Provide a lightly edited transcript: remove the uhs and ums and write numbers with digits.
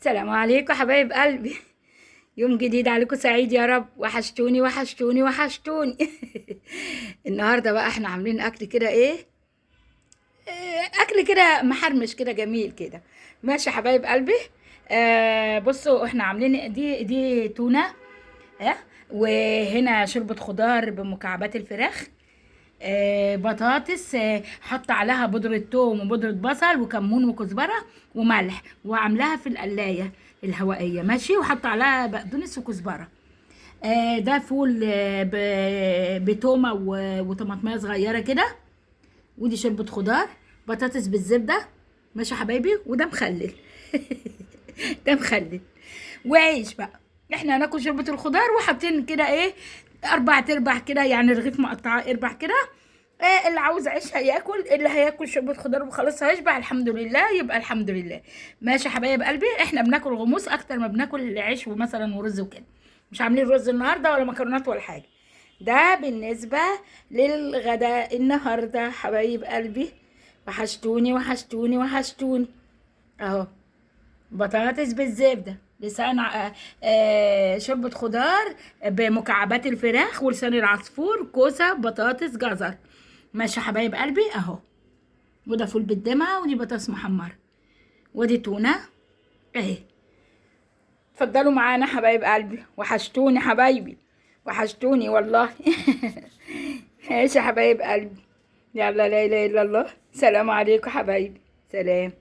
السلام عليكم حبايب قلبي. يوم جديد عليكم سعيد يا رب. وحشتوني وحشتوني وحشتوني. النهارده بقى احنا عاملين اكل كده ايه، اكل كده محرمش كده جميل كده. ماشي يا حبايب قلبي. بصوا احنا عاملين دي تونه. اه وهنا شوربه خضار بمكعبات الفراخ. بطاطس، حط عليها بودرة توم وبودرة بصل وكمون وكزبرة وملح، وعاملاها في القلاية الهوائية ماشي، وحط عليها بقدونس وكزبرة. ده فول بتومة وطماطمية صغيرة كده. ودي شوربة خضار بطاطس بالزبدة. ماشي يا حبايبي، وده مخلل. ده مخلل. وعيش بقى. احنا هناكل شوربة الخضار وحاطين كده ايه، اربع تربع كده، يعني رغيف مقطعه اربع كده. اللي عاوز عيش هياكل، اللي هياكل شوربة خضار وخلاص هيشبع الحمد لله، يبقى الحمد لله. ماشي يا حبايب قلبي، احنا بناكل غموس اكتر ما بناكل عيش ومثلا ورز وكده. مش عاملين رز النهارده ولا مكرونات ولا حاجه. ده بالنسبه للغداء النهارده حبايب قلبي. وحشتوني وحشتوني وحشتوني. اهو بطاطس بالزبدة، لسان شوربة خضار بمكعبات الفراخ ولسان العصفور، كوسة، بطاطس، جزر. ماشي يا حبايب قلبي اهو. وده فول بالدمعة، ودي بطاطس محمرة، ودي تونة اهي. اتفضلوا معانا حبايب قلبي، وحشتوني حبايبي، وحشتوني والله. ماشي يا حبايب قلبي. يلا لا اله الا الله. سلام عليكم حبايبي، سلام.